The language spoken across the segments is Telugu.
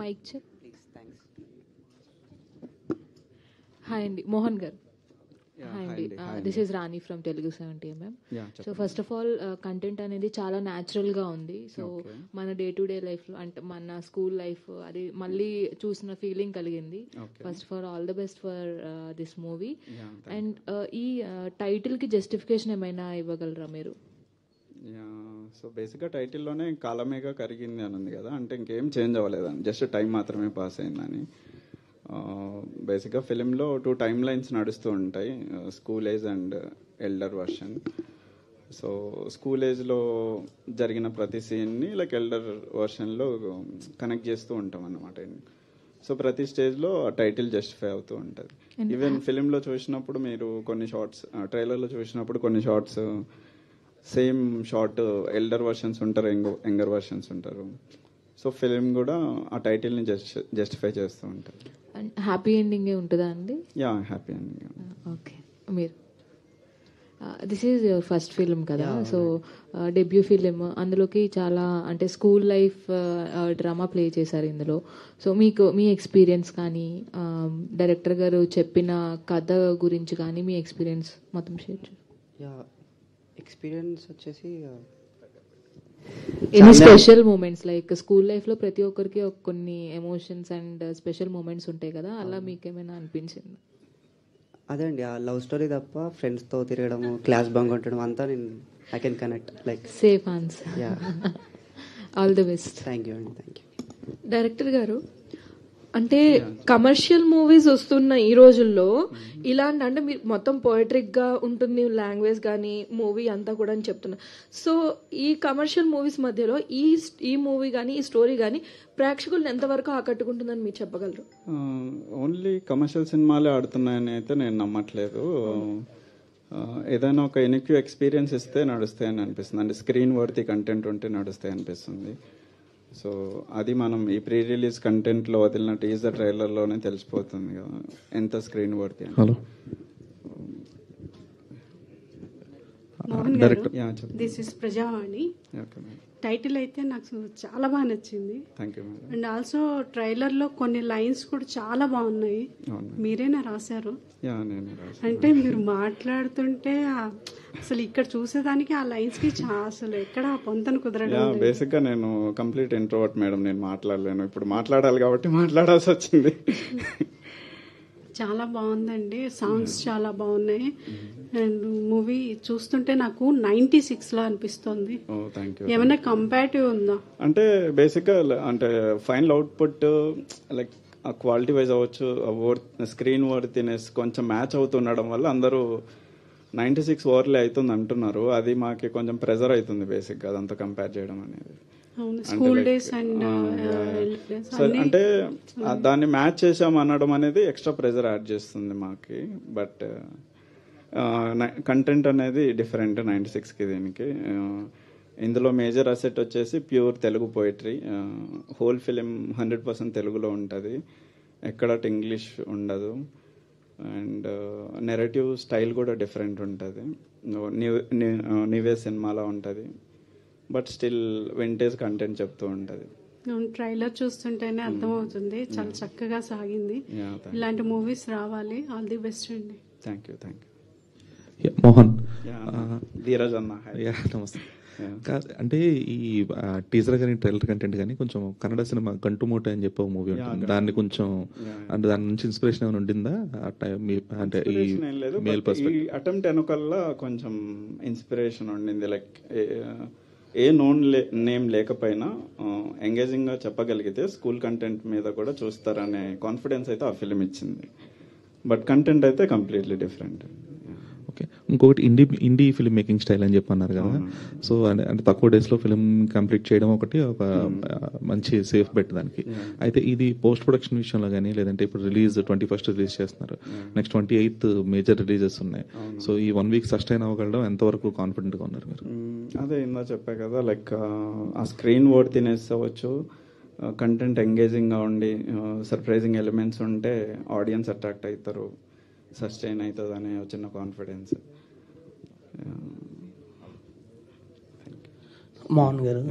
Mic check. Please. Thanks. Hi అండి, మోహన్ గారు. హాయ్ అండి, hi దిస్ అండి. Is Rani from Telugu 70mm. Yeah, so చెప్పండి. ఫస్ట్ ఆఫ్ ఆల్ కంటెంట్ అనేది చాలా న్యాచురల్గా ఉంది. So Okay. మన డే టు డే లైఫ్లో అంటే మన స్కూల్ లైఫ్ అది మళ్ళీ చూసిన ఫీలింగ్ కలిగింది. Okay. First for all the best for this movie. Yeah, thank and ఈ టైటిల్కి జస్టిఫికేషన్ ఏమైనా ఇవ్వగలరా మీరు? సో బేసిక్గా టైటిల్లోనే కాలమేగా కరిగింది అని ఉంది కదా, అంటే ఇంకేం చేంజ్ అవ్వలేదని, జస్ట్ టైం మాత్రమే పాస్ అయిందని. బేసిక్గా ఫిలింలో 2 టైమ్ లైన్స్ నడుస్తూ ఉంటాయి, school age and elder version. So school ఏజ్లో జరిగిన ప్రతి సీన్ని లైక్ ఎల్డర్ వర్షన్లో కనెక్ట్ చేస్తూ ఉంటాం అన్నమాట. సో ప్రతి స్టేజ్లో ఆ టైటిల్ జస్టిఫై అవుతూ ఉంటుంది. ఈవెన్ ఫిలింలో చూసినప్పుడు మీరు కొన్ని షార్ట్స్, ట్రైలర్లో చూసినప్పుడు కొన్ని shorts same short elder versions ఉంటారు, యంగర్ వర్షన్స్ ఉంటారు. సో ఫిలిం కూడా ఆ టైటిల్ని జస్టిఫై చేస్తూ ఉంటారు. అండ్ హ్యాపీ ఎండింగే ఉంటుందా అండి? యా, హ్యాపీ అండి. ఓకే, మీరు this is your first film కదా, సో డెబ్యూ ఫిలిం, అందులోకి చాలా అంటే స్కూల్ లైఫ్ డ్రామా ప్లే చేశారు ఇందులో. సో మీకు మీ ఎక్స్పీరియన్స్ కానీ డైరెక్టర్ గారు చెప్పిన కథ గురించి కానీ మీ ఎక్స్పీరియన్స్ మొత్తం షేర్ చేయండి. యా, ఎక్స్పీరియన్స్ వచ్చేసి any special moments like school లైఫ్లో ప్రతి ఒక్కరికి కొన్ని ఎమోషన్స్ అండ్ స్పెషల్ మూమెంట్స్ ఉంటాయి కదా, అలా మీకు ఏమైనా అనిపించింది? అదే అండి, ఆ లవ్ స్టోరీ తప్ప ఫ్రెండ్స్తో తిరగడము, క్లాస్ బంక్ కొట్టడం అంతా నేను I can connect like safe answer. Yeah, all the best. Thank you అండి, థ్యాంక్ యూ. డైరెక్టర్ గారు, అంటే కమర్షియల్ మూవీస్ వస్తున్న ఈ రోజుల్లో ఇలాంటి అంటే మీరు మొత్తం పోయట్రిక్ గా ఉంటుంది లాంగ్వేజ్ కానీ మూవీ అంతా కూడా అని చెప్తున్నా. సో ఈ కమర్షియల్ మూవీస్ మధ్యలో ఈ మూవీ కానీ ఈ స్టోరీ కానీ ప్రేక్షకులను ఎంతవరకు ఆకట్టుకుంటుందని మీరు చెప్పగలరు? ఓన్లీ కమర్షియల్ సినిమాలే ఆడుతున్నాయని అయితే నేను నమ్మట్లేదు. ఏదైనా ఒక ఎనిక్యూ ఎక్స్పీరియన్స్ ఇస్తే నడుస్తాయని అనిపిస్తుంది, అంటే స్క్రీన్ వర్తీ కంటెంట్ ఉంటే నడుస్తాయి అనిపిస్తుంది. సో అది మనం ఈ ప్రీ రిలీజ్ కంటెంట్లో వదిలిన టీజర్ ట్రైలర్లోనే తెలిసిపోతుంది కదా ఎంత స్క్రీన్ వర్తీ అని. హలో మోహన్ గారు, this is Prajavani. Okay madam, title అయితే నాకు చాలా బాగా నచ్చింది. Thank you madam. And also ట్రైలర్లో కొన్ని లైన్స్ కూడా చాలా బాగున్నాయి. అవును. మీరేనా రాశారు? యా, నేను రాశాను. అంటే మీరు మాట్లాడుతుంటే అసలు ఇక్కడ చూసేదానికి ఆ లైన్స్ కి అసలు ఎక్కడ పొంతన కుదరడం. బేసిక్గా నేను కంప్లీట్ ఇంట్రోవర్ట్ మేడం, నేను మాట్లాడలేను. ఇప్పుడు మాట్లాడాలి కాబట్టి మాట్లాడాల్సి వచ్చింది. చాలా బాగుందండి, సాంగ్స్ చాలా బాగున్నాయి. అండ్ మూవీ చూస్తుంటే నాకు 96 లా అనిపిస్తుంది. Thank you. ఏమైనా కంపారిటివ్ ఉందా? అంటే బేసిక్గా అంటే ఫైనల్ అవుట్పుట్ లైక్ ఆ క్వాలిటీ వైజ్ అవ్వచ్చు, స్క్రీన్ వర్తినెస్ కొంచెం మ్యాచ్ అవుతుండడం వల్ల అందరూ 96 ఓవర్లే అవుతుంది అంటున్నారు. అది మాకు కొంచెం ప్రెజర్ అవుతుంది బేసిక్గా అదంతా కంపేర్ చేయడం అనేది. స్కూల్ డేస్ అండ్ అంటే దాన్ని మ్యాచ్ చేసాం అనడం అనేది ఎక్స్ట్రా ప్రెజర్ యాడ్ చేస్తుంది మాకి. బట్ కంటెంట్ అనేది డిఫరెంట్ 96కి దీనికి. ఇందులో మేజర్ అసెట్ వచ్చేసి pure Telugu poetry. Whole film 100% తెలుగులో ఉంటుంది, ఎక్కడ ఇంగ్లీష్ ఉండదు. అండ్ నెరేటివ్ స్టైల్ కూడా డిఫరెంట్ ఉంటుంది, నీవే సినిమాలో ఉంటుంది, బట్ స్టిల్ వింటేజ్ కంటెంట్ చెప్తూ ఉంటుంది. ట్రైలర్ చూస్తుంటేనే అర్థమవుతుంది, చాలా చక్కగా సాగింది. ఇలాంటి మూవీస్ రావాలి. ఆల్ ది బెస్ట్ అండి. Thank you, thank you. Mohan, Dheeraj అన్న. నమస్తే. అంటే ఈ టీజర్ కానీ ట్రైలర్ కంటెంట్ కానీ కొంచెం కన్నడ సినిమా గంటు మూట అని చెప్పి ఒక మూవీ ఉంటుంది, దాన్ని కొంచెం అంటే దాని నుంచి ఇన్స్పిరేషన్ ఏమైనా ఉండిందా? అంటే ఈ మేల్ పర్స్పెక్టివ్ అటెంప్ట్ వెనకల్లా కొంచెం ఇన్స్పిరేషన్ ఉండింది. లైక్ ఏ నోన్ నేమ్ లేకపోయినా ఎంగేజింగ్గా చెప్పగలిగితే స్కూల్ కంటెంట్ మీద కూడా చూస్తారనే కాన్ఫిడెన్స్ అయితే ఆ ఫిలిం ఇచ్చింది. బట్ కంటెంట్ అయితే కంప్లీట్లీ డిఫరెంట్. ఓకే, ఇంకొకటి ఇండీ ఫిల్మ్ మేకింగ్ స్టైల్ అని చెప్పన్నారు కదా. సో అంటే తక్కువ డేస్లో ఫిల్మ్ కంప్లీట్ చేయడం ఒకటి ఒక మంచి సేఫ్ బెట్ దానికి. అయితే ఇది పోస్ట్ ప్రొడక్షన్ విషయంలో కానీ లేదంటే ఇప్పుడు రిలీజ్ 21st రిలీజ్ చేస్తున్నారు, నెక్స్ట్ 28th మేజర్ రిలీజెస్ ఉన్నాయి. సో ఈ 1 week సస్టైన్ అవ్వగలడం ఎంతవరకు కాన్ఫిడెంట్గా ఉన్నారు మీరు? అదే ఇందా చెప్పా కదా, లైక్ ఆ స్క్రీన్ వర్తినెస్ అవ్వచ్చు, కంటెంట్ ఎంగేజింగ్గా ఉండి సర్ప్రైజింగ్ ఎలిమెంట్స్ ఉంటే ఆడియన్స్ అట్రాక్ట్ అవుతారు, సస్టైన్ అవుతుంది అనే చిన్న కాన్ఫిడెన్స్. మోహన్ గారు,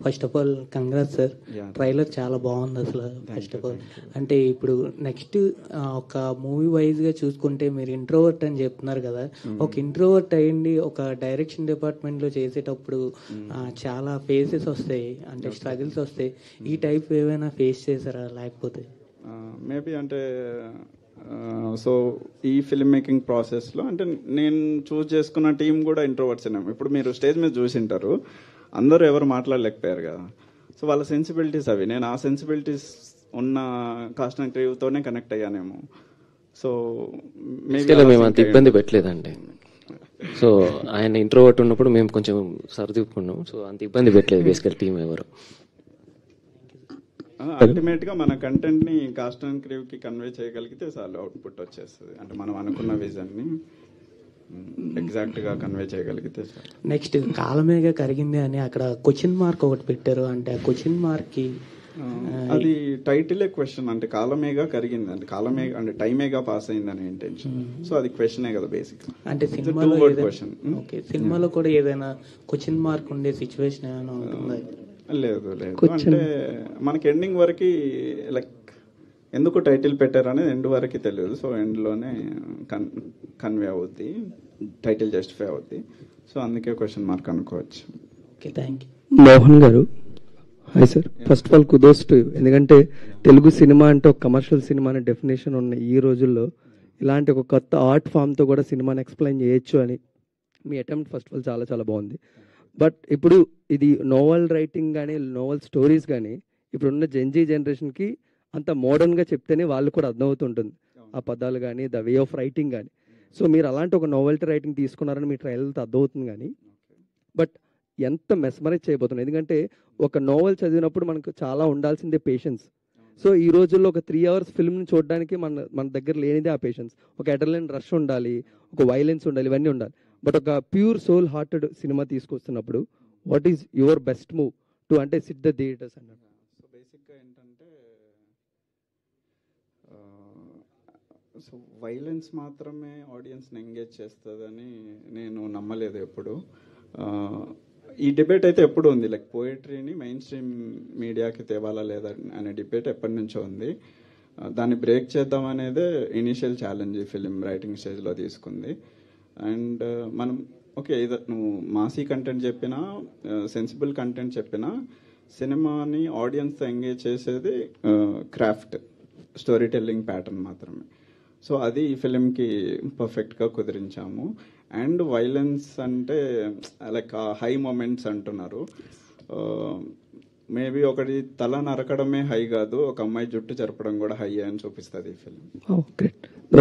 first of all congrats sir. Yeah. Trailer చాలా బాగుంది అసలు. ఫస్ట్ ఆఫ్ ఆల్ అంటే ఇప్పుడు నెక్స్ట్ ఒక మూవీ వైజ్ గా చూసుకుంటే మీరు ఇంట్రోవర్ట్ అని చెప్తున్నారు కదా, ఒక ఇంట్రోవర్ట్ అయ్యింది ఒక డైరెక్షన్ డిపార్ట్మెంట్ లో చేసేటప్పుడు చాలా ఫేసెస్ వస్తాయి, అంటే స్ట్రగుల్స్ వస్తాయి. ఈ టైప్ ఏమైనా ఫేస్ చేశారా లేకపోతే? మేబీ అంటే సో ఈ ఫిల్మ్ మేకింగ్ ప్రాసెస్లో అంటే నేను చూస్ చేసుకున్న టీం కూడా ఇంట్రోవర్ట్స్. ఇప్పుడు మీరు స్టేజ్ మీద చూసింటారు, అందరూ ఎవరు మాట్లాడలేకపోయారు కదా. సో వాళ్ళ సెన్సిబిలిటీస్ అవి, నేను ఆ సెన్సిబిలిటీస్ ఉన్న కాస్ట్ అండ్ క్రీవ్తోనే కనెక్ట్ అయ్యానేమో. సో మేము అంత ఇబ్బంది పెట్టలేదండి. సో ఆయన ఇంట్రోవర్ట్ ఉన్నప్పుడు మేము కొంచెం సర్దుకున్నాం. సో అంత ఇబ్బంది పెట్టలేదు బేసికల్ టీం ఎవరు. అల్టిమేట్ గా మన కంటెంట్ ని కాస్ట్ అండ్ క్రీవ్ కి కన్వే చేయగలిగితే చాలు, అవుట్పుట్ వచ్చేస్తుంది. అంటే మనం అనుకున్న విజన్ ని ఎగ్జాక్ట్ గా కన్వే చేయగలిగితే చాలు. నెక్స్ట్ కాలమేగా కరిగింది అని అక్కడ క్వశ్చన్ మార్క్ ఒకటి పెట్టారు, అంటే ఆ క్వశ్చన్ మార్క్ కి అది టైటిలే క్వశ్చన్. అంటే కాలమేగా కరిగింది అంటే కాలమేగా అంటే టైమేగా పాస్ అయింది అనే ఇంటెన్షన్. సో అది క్వశ్చనే కదా బేసిక్. అంటే సినిమాలో కూడా ఏదైనా క్వశ్చన్ మార్క్ ఉండే సిచ్యువేషన్ ఏమైనా ఉంటుందా? లేదు లేదు, అంటే మనకి ఎండింగ్ వరకు లైక్ ఎందుకు టైటిల్ పెట్టారు అనేది ఎండ్ వరకు తెలియదు. సో ఎండ్లోనే కన్వే అవుద్ది, టైటిల్ జస్టిఫై అవుద్ది. సో అందుకే క్వశ్చన్ మార్క్ అనుకోవచ్చు. Okay, thank you. Mohan garu, hi sir. First of all kudos to, ఎందుకంటే తెలుగు సినిమా అంటే ఒక కమర్షియల్ సినిమా అనే డెఫినేషన్ ఉన్న ఈ రోజుల్లో ఇలాంటి ఒక కొత్త ఆర్ట్ ఫామ్తో కూడా సినిమాని ఎక్స్ప్లెయిన్ చేయొచ్చు అని మీ అటెంప్ట్ ఫస్ట్ ఆఫ్ ఆల్ చాలా చాలా బాగుంది. బట్ ఇప్పుడు ఇది నోవెల్ రైటింగ్ కానీ నోవెల్ స్టోరీస్ కానీ ఇప్పుడున్న జెన్జీ జనరేషన్కి అంత మోడర్న్గా చెప్తేనే వాళ్ళు కూడా అర్థమవుతుంటుంది, ఆ పదాలు కానీ ద వే ఆఫ్ రైటింగ్ కానీ. సో మీరు అలాంటి ఒక నోవెల్టీ రైటింగ్ తీసుకున్నారని మీ ట్రయల్తో అర్థమవుతుంది. కానీ బట్ ఎంత మెస్మరైజ్ చేయబోతున్నాయి, ఎందుకంటే ఒక నోవెల్ చదివినప్పుడు మనకు చాలా ఉండాల్సిందే పేషెన్స్. సో ఈ రోజుల్లో ఒక 3 hours ఫిల్మ్ని చూడడానికి మన దగ్గర లేనిదే ఆ పేషెన్స్. ఒక అడ్రినలిన్ రష్ ఉండాలి, ఒక వైలెన్స్ ఉండాలి, ఇవన్నీ ఉండాలి. బట్ ఒక ప్యూర్ సోల్ హార్టెడ్ సినిమా తీసుకొస్తున్నప్పుడు what is your best move to అంటే సిట్ ద థియేటర్స్ అన్నారు? సో బేసిక్గా ఏంటంటే సో వైలెన్స్ మాత్రమే ఆడియన్స్ని ఎంగేజ్ చేస్తుందని నేను నమ్మలేదు ఎప్పుడు. ఈ డిబేట్ అయితే ఎప్పుడు ఉంది, లైక్ పోయిటరీని మెయిన్ స్ట్రీమ్ మీడియాకి తేవాలా లేదా అనే డిబేట్ ఎప్పటి నుంచో ఉంది. దాన్ని బ్రేక్ చేద్దాం అనేదే ఇనిషియల్ ఛాలెంజ్ ఈ ఫిలిం రైటింగ్ స్టేజ్లో తీసుకుంది. అండ్ మనం ఓకే, నువ్వు మాసీ కంటెంట్ చెప్పినా సెన్సిబుల్ కంటెంట్ చెప్పినా సినిమాని ఆడియన్స్తో ఎంగేజ్ చేసేది క్రాఫ్ట్, స్టోరీ టెల్లింగ్ ప్యాటర్న్ మాత్రమే. సో అది ఈ ఫిలింకి పర్ఫెక్ట్గా కుదిరించాము. అండ్ వైలెన్స్ అంటే లైక్ హై మూమెంట్స్ అంటున్నారు, మేబీ ఒకటి తల నరకడమే హై కాదు, ఒక అమ్మాయి జుట్టు చెరపడం కూడా హై అని చూపిస్తుంది ఈ ఫిలిం.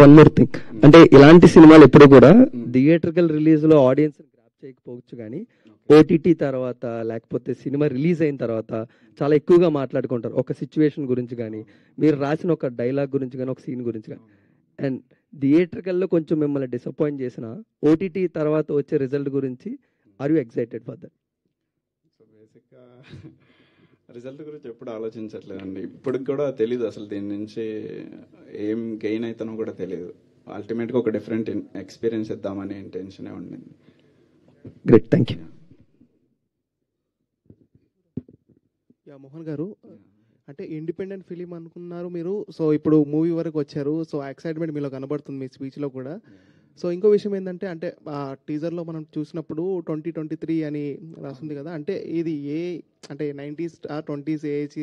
వన్ మోర్ థింగ్, అంటే ఇలాంటి సినిమాలు ఎప్పుడు కూడా థియేట్రికల్ రిలీజ్ లో ఆడియన్స్ గ్రాప్ చేయకపోవచ్చు, కానీ ఓటీటీ తర్వాత లేకపోతే సినిమా రిలీజ్ అయిన తర్వాత చాలా ఎక్కువగా మాట్లాడుకుంటారు ఒక సిచ్యువేషన్ గురించి కానీ, మీరు రాసిన ఒక డైలాగ్ గురించి కానీ, ఒక సీన్ గురించి కానీ. అండ్ థియేట్రికల్లో కొంచెం మిమ్మల్ని డిసప్పాయింట్ చేసిన ఓటీటీ తర్వాత వచ్చే రిజల్ట్ గురించి are you excited for that? So బేసిక్గా రిజల్ట్ గురించి ఎప్పుడు ఆలోచించట్లేదండి. ఇప్పటికి కూడా తెలీదు అసలు దీని నుంచి ఏం గెయిన్ అవుతానో కూడా తెలియదు. అల్టిమేట్గా ఒక డిఫరెంట్ ఎక్స్పీరియన్స్ ఇద్దామనే ఇంటెన్షనే ఉండింది. Great, thank you. మోహన్ గారు, అంటే ఇండిపెండెంట్ ఫిలిం అనుకున్నారు మీరు, సో ఇప్పుడు మూవీ వరకు వచ్చారు. సో ఎక్సైట్మెంట్ మీలో కనబడుతుంది మీ స్పీచ్లో కూడా. సో ఇంకో విషయం ఏంటంటే, అంటే ఆ టీజర్లో మనం చూసినప్పుడు 2023 అని రాస్తుంది కదా, అంటే ఇది అంటే 90s 20s ఏజ్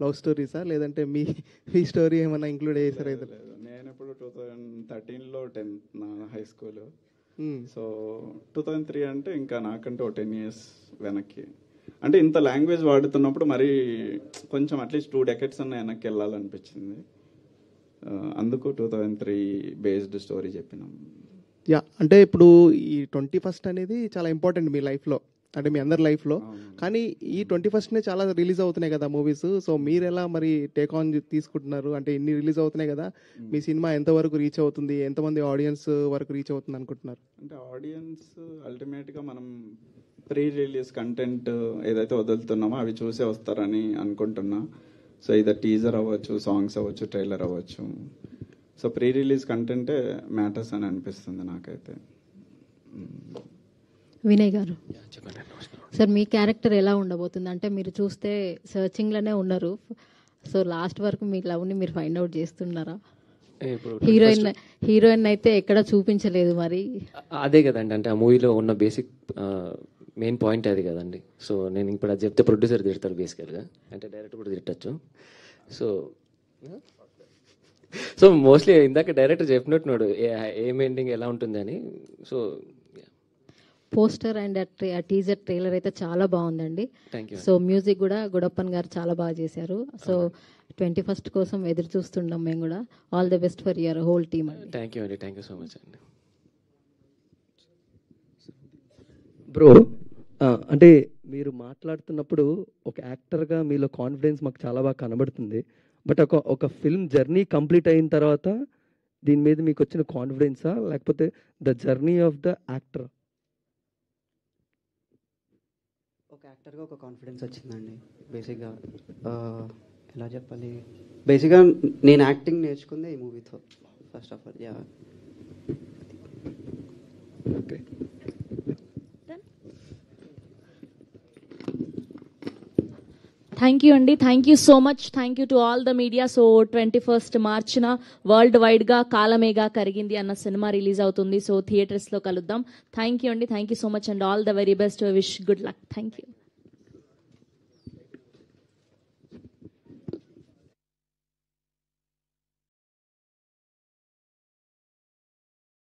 లవ్ స్టోరీసా, లేదంటే మీ స్టోరీ ఏమైనా ఇంక్లూడ్ చేశారా? నేను ఇప్పుడు 2013లో 10th నా హై స్కూల్. సో 2003 అంటే ఇంకా నాకంటే 10 years వెనక్కి. అంటే ఇంత లాంగ్వేజ్ వాడుతున్నప్పుడు మరి కొంచెం అట్లీస్ట్ 2 decades అన్న వెనక్కి వెళ్ళాలనిపించింది. అందుకు 2003 బేస్డ్ స్టోరీ చెప్పినాం. అంటే ఇప్పుడు ఈ 21st అనేది చాలా ఇంపార్టెంట్ మీ లైఫ్లో, అంటే మీ అందరి లైఫ్లో. కానీ ఈ 21st చాలా రిలీజ్ అవుతున్నాయి కదా మూవీస్. సో మీరు ఎలా మరి టేక్ ఆన్ తీసుకుంటున్నారు? అంటే ఇన్ని రిలీజ్ అవుతున్నాయి కదా, మీ సినిమా ఎంతవరకు రీచ్ అవుతుంది, ఎంతమంది ఆడియన్స్ వరకు రీచ్ అవుతుంది అనుకుంటున్నారు? అంటే ఆడియన్స్ అల్టిమేట్గా మనం ప్రీ రిలీజ్ కంటెంట్ ఏదైతే వదులుతున్నామో అవి చూసే వస్తారని అనుకుంటున్నా. సో ఇది టీజర్ అవ్వచ్చు, సాంగ్స్ అవ్వచ్చు, ట్రైలర్ అవ్వచ్చు. సో ప్రీ రిలీజ్ కంటెంటే మ్యాటర్స్ అని అనిపిస్తుంది నాకైతే. వినయ్ గారు, సార్ మీ క్యారెక్టర్ ఎలా ఉండబోతుంది? అంటే మీరు చూస్తే సర్చింగ్లోనే ఉన్నారు. సో లాస్ట్ వరకు మీ లవ్ని మీరు ఫైండ్ అవుట్ చేస్తున్నారా? హీరోయిన్ అయితే ఎక్కడ చూపించలేదు మరి. అదే కదండి, అంటే ఆ మూవీలో ఉన్న బేసిక్ మెయిన్ పాయింట్ అది కదండి. సో నేను ఇప్పుడు అది చెప్తే ప్రొడ్యూసర్ తిడతారు బేసికల్గా, అంటే డైరెక్టర్ కూడా తిట్టచ్చు. సో మోస్ట్లీ ఇందాక డైరెక్టర్ చెప్పినట్టున్నాడు ఏం ఎండింగ్ ఎలా ఉంటుంది అని. So poster and teaser trailer అయితే చాలా బాగుందండి. సో మ్యూజిక్ కూడా గుడప్పన్ గారు చాలా బాగా చేశారు. సో 21st కోసం ఎదురు చూస్తున్నాం మేము కూడా. All the best for your whole team అండి. థ్యాంక్ యూ అండి, థ్యాంక్ యూ సో మచ్ అండి. బ్రో, అంటే మీరు మాట్లాడుతున్నప్పుడు ఒక యాక్టర్గా మీలో కాన్ఫిడెన్స్ మాకు చాలా బాగా కనబడుతుంది. బట్ ఒక ఫిల్మ్ జర్నీ కంప్లీట్ అయిన తర్వాత దీని మీద మీకు వచ్చిన కాన్ఫిడెన్సా, లేకపోతే the journey of the actor? ఒక యాక్టర్గా ఒక కాన్ఫిడెన్స్ వచ్చిందండి. బేసిక్గా ఎలా చెప్పాలి, బేసిక్గా నేను యాక్టింగ్ నేర్చుకుందే ఈ మూవీతో first of all. Yeah, okay. Thank you అండి, thank you so much. Thank you to all the media. So 21st మార్చిన వరల్డ్ వైడ్గా కాలమేగా కరిగింది అన్న సినిమా రిలీజ్ అవుతుంది. సో థియేటర్స్లో కలుద్దాం. థ్యాంక్ యూ అండి, thank you so much and all the very best. Wish good luck. Thank you.